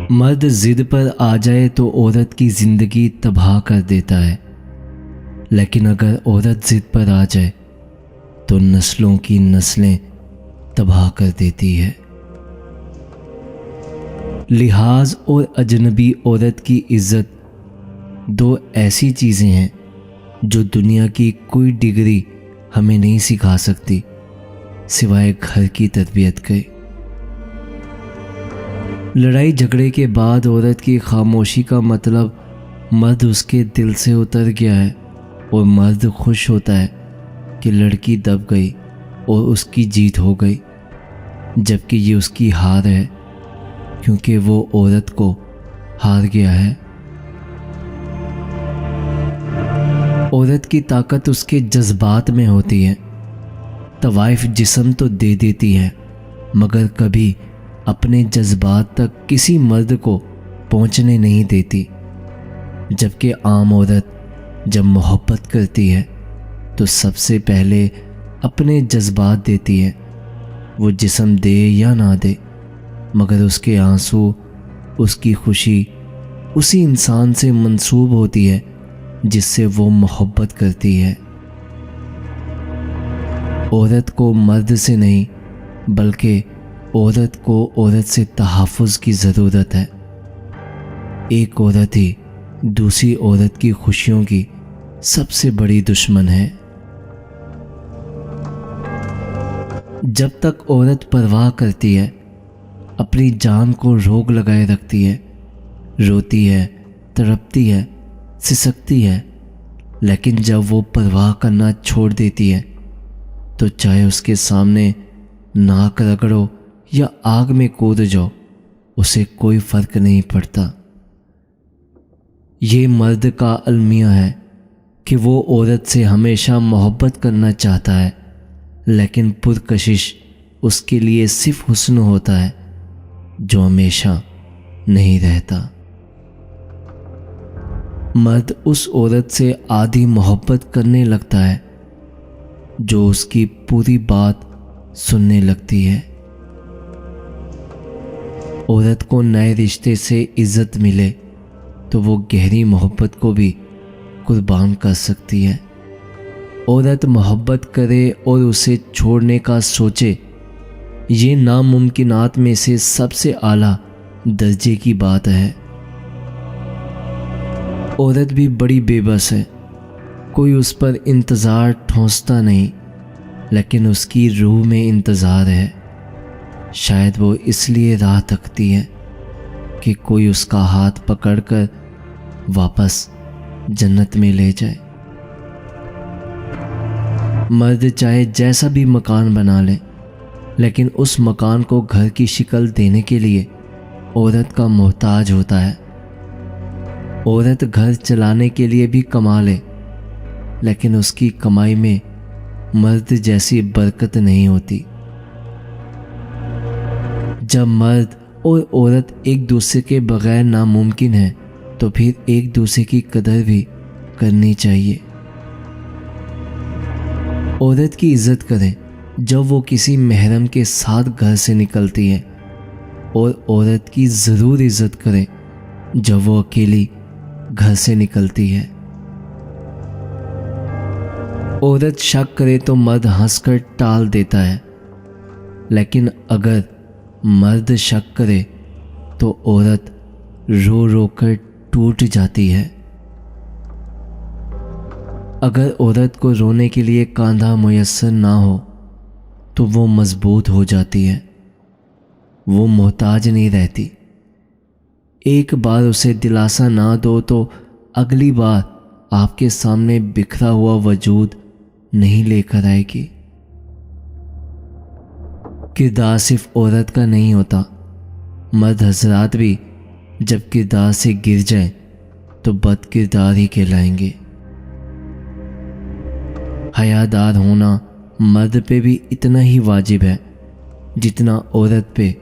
मर्द जिद पर आ जाए तो औरत की ज़िंदगी तबाह कर देता है, लेकिन अगर औरत जिद पर आ जाए तो नस्लों की नस्लें तबाह कर देती है। लिहाज और अजनबी औरत की इज्जत दो ऐसी चीज़ें हैं जो दुनिया की कोई डिग्री हमें नहीं सिखा सकती सिवाय घर की तरबियत के। लड़ाई झगड़े के बाद औरत की खामोशी का मतलब मर्द उसके दिल से उतर गया है और मर्द खुश होता है कि लड़की दब गई और उसकी जीत हो गई, जबकि ये उसकी हार है क्योंकि वो औरत को हार गया है। औरत की ताकत उसके जज्बात में होती है। तवाइफ जिस्म तो दे देती है मगर कभी अपने जज्बात तक किसी मर्द को पहुंचने नहीं देती, जबकि आम औरत जब मोहब्बत करती है तो सबसे पहले अपने जज्बात देती है। वो जिस्म दे या ना दे मगर उसके आंसू, उसकी खुशी उसी इंसान से मंसूब होती है जिससे वो मोहब्बत करती है। औरत को मर्द से नहीं बल्कि औरत को औरत से तहफ़्फ़ुज़ की ज़रूरत है। एक औरत ही दूसरी औरत की खुशियों की सबसे बड़ी दुश्मन है। जब तक औरत परवाह करती है, अपनी जान को रोक लगाए रखती है, रोती है, तड़पती है, सिसकती है, लेकिन जब वो परवाह करना छोड़ देती है तो चाहे उसके सामने नाक रगड़ो या आग में कूद जाओ, उसे कोई फर्क नहीं पड़ता। ये मर्द का अलमिया है कि वो औरत से हमेशा मोहब्बत करना चाहता है, लेकिन पुरकशिश उसके लिए सिर्फ हुस्न होता है जो हमेशा नहीं रहता। मर्द उस औरत से आधी मोहब्बत करने लगता है जो उसकी पूरी बात सुनने लगती है। औरत को नए रिश्ते से इज्जत मिले तो वो गहरी मोहब्बत को भी कुर्बान कर सकती है। औरत मोहब्बत करे और उसे छोड़ने का सोचे, ये नामुमकिनात में से सबसे आला दर्जे की बात है। औरत भी बड़ी बेबस है, कोई उस पर इंतज़ार ठोंसता नहीं, लेकिन उसकी रूह में इंतज़ार है। शायद वो इसलिए राह तकती है कि कोई उसका हाथ पकड़कर वापस जन्नत में ले जाए। मर्द चाहे जैसा भी मकान बना ले, लेकिन उस मकान को घर की शक्ल देने के लिए औरत का मोहताज होता है। औरत घर चलाने के लिए भी कमा ले, लेकिन उसकी कमाई में मर्द जैसी बरकत नहीं होती। जब मर्द और औरत एक दूसरे के बगैर नामुमकिन है तो फिर एक दूसरे की कदर भी करनी चाहिए। औरत की इज्जत करें जब वो किसी महरम के साथ घर से निकलती है, और औरत की ज़रूर इज्जत करें जब वो अकेली घर से निकलती है। औरत शक करे तो मर्द हंसकर टाल देता है, लेकिन अगर मर्द शक करे तो औरत रो रो कर टूट जाती है। अगर औरत को रोने के लिए कांधा मुयस्सर ना हो तो वो मजबूत हो जाती है, वो मोहताज नहीं रहती। एक बार उसे दिलासा ना दो तो अगली बार आपके सामने बिखरा हुआ वजूद नहीं लेकर आएगी। किरदार सिर्फ औरत का नहीं होता, मर्द हजरात भी जब किरदार से गिर जाएं तो बद किरदार ही कहलाएंगे। हयादार होना मर्द पे भी इतना ही वाजिब है जितना औरत पे,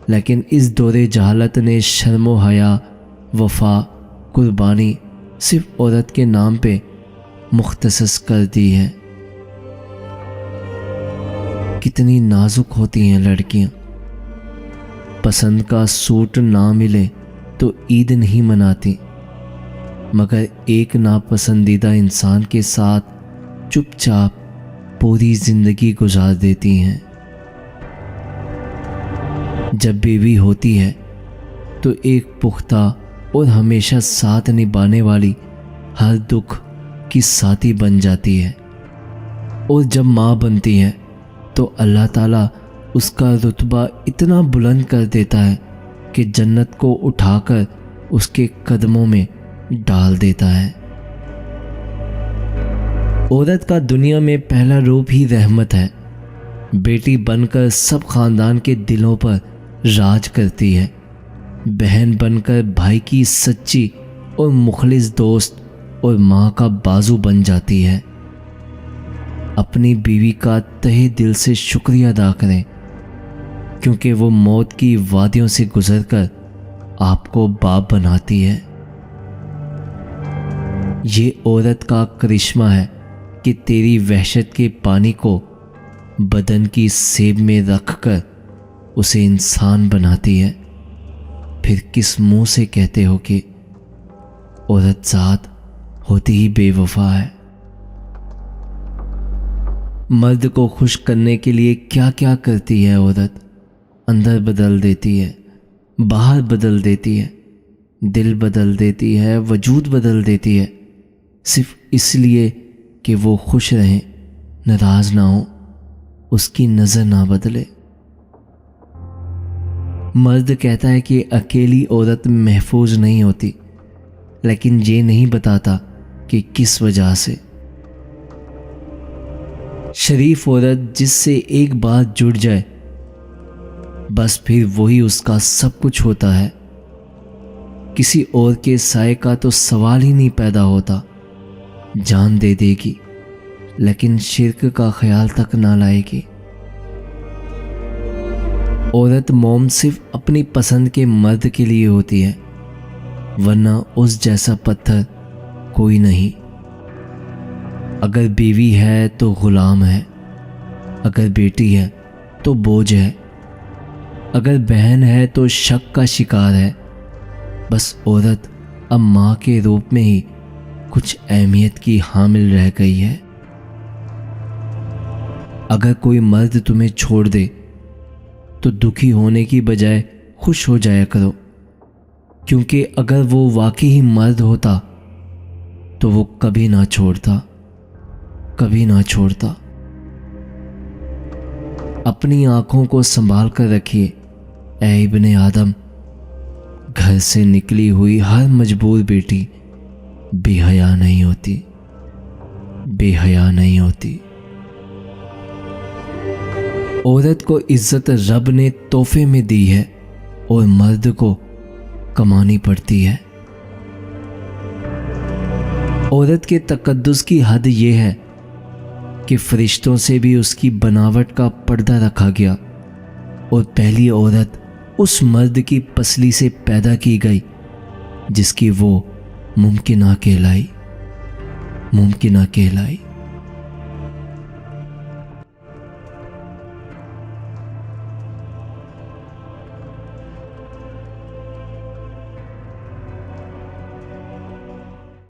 लेकिन इस दौरे जहालत ने शर्म व हया, वफा, कुर्बानी सिर्फ औरत के नाम पे मुख्तसस कर दी है। कितनी नाजुक होती हैं लड़कियां, पसंद का सूट ना मिले तो ईद नहीं मनाती, मगर एक नापसंदीदा इंसान के साथ चुपचाप पूरी जिंदगी गुजार देती हैं। जब बेबी होती है तो एक पुख्ता और हमेशा साथ निभाने वाली हर दुख की साथी बन जाती है, और जब माँ बनती है तो अल्लाह ताला उसका रुतबा इतना बुलंद कर देता है कि जन्नत को उठाकर उसके कदमों में डाल देता है। औरत का दुनिया में पहला रूप ही रहमत है। बेटी बनकर सब खानदान के दिलों पर राज करती है, बहन बनकर भाई की सच्ची और मुखलिस दोस्त और माँ का बाजू बन जाती है। अपनी बीवी का तहे दिल से शुक्रिया अदा करें, क्योंकि वो मौत की वादियों से गुजरकर आपको बाप बनाती है। ये औरत का करिश्मा है कि तेरी वहशत के पानी को बदन की सेब में रखकर उसे इंसान बनाती है। फिर किस मुंह से कहते हो कि औरत ज़ात होती ही बेवफा है। मर्द को खुश करने के लिए क्या क्या करती है औरत। अंदर बदल देती है, बाहर बदल देती है, दिल बदल देती है, वजूद बदल देती है, सिर्फ इसलिए कि वो खुश रहें, नाराज ना हो, उसकी नज़र ना बदले। मर्द कहता है कि अकेली औरत महफूज नहीं होती, लेकिन ये नहीं बताता कि किस वजह से। शरीफ औरत जिससे एक बात जुड़ जाए बस फिर वही उसका सब कुछ होता है। किसी और के साए का तो सवाल ही नहीं पैदा होता। जान दे देगी लेकिन शिर्क का ख्याल तक ना लाएगी। औरत मोम सिर्फ अपनी पसंद के मर्द के लिए होती है, वरना उस जैसा पत्थर कोई नहीं। अगर बीवी है तो गुलाम है, अगर बेटी है तो बोझ है, अगर बहन है तो शक का शिकार है। बस औरत अब माँ के रूप में ही कुछ अहमियत की हामिल रह गई है। अगर कोई मर्द तुम्हें छोड़ दे तो दुखी होने की बजाय खुश हो जाया करो, क्योंकि अगर वो वाकई ही मर्द होता तो वो कभी ना छोड़ता, कभी ना छोड़ता। अपनी आंखों को संभाल कर रखिए ऐ इब्ने आदम। घर से निकली हुई हर मजबूर बेटी बेहया नहीं होती, बेहया नहीं होती। औरत को इज्जत रब ने तोहफे में दी है और मर्द को कमानी पड़ती है। औरत के तकद्दुस की हद यह है कि फरिश्तों से भी उसकी बनावट का पर्दा रखा गया, और पहली औरत उस मर्द की पसली से पैदा की गई जिसकी वो मुमकिना कहलाई, मुमकिना कहलाई।